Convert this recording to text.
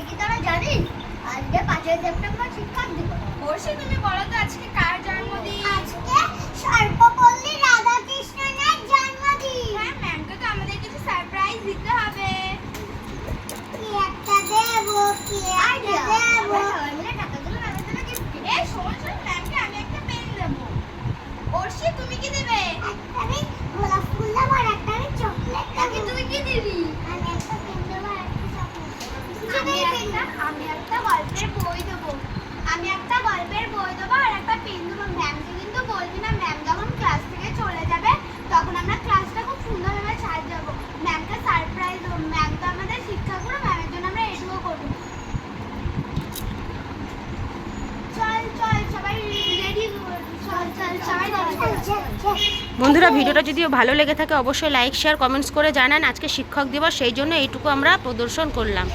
কি তোরা জানিস আজকে 5ই সেপ্টেম্বর শিক্ষক দিবস? বর্ষি, তুমি বলো তো আজকে কার জন্মদিন? আজকে সর্বপল্লী রাধাকৃষ্ণনের জন্মদিন। হ্যাঁ, ম্যামকে তো আমাদের কিছু সারপ্রাইজ দিতে হবে। কি একটা দেব, কি একটা দেব। সবাই মিলে টাকা দিলে ম্যামের জন্য গিফট কিনে। এই শোন, ম্যামকে আমি একটা পেন দেবো। বর্ষি, তুমি কি দেবে? একটা আমি গোলাপ ফুল দেবো আর একটা আমি চকলেট দেবো। তুই কি দিবি? আমি একটা পেন দেবো আর একটা চকলেট। আমি একটা গল্পের বই দেবো। আমি একটা গল্পের বই দেবো আর একটা পেন দেবো। ম্যামকে কিন্তু বলবি না, ম্যাম যখন ক্লাস থেকে চলে যাবে তখন আমরা ক্লাসটা খুব সুন্দরভাবে সাজাবো। ম্যামকে সারপ্রাইজ দেবো। ম্যাম তো আমাদের শিক্ষাগুরু, ম্যামের জন্য আমরা এটুকু করবো। চল চল সবাই রেডি, চল চল সবাই রেডি। বন্ধুরা, ভিডিওটা যদি ভালো লেগে থাকে অবশ্যই লাইক শেয়ার কমেন্টস করে জানান। আজকে শিক্ষক দিবস, সেই জন্য এইটুকু আমরা প্রদর্শন করলাম।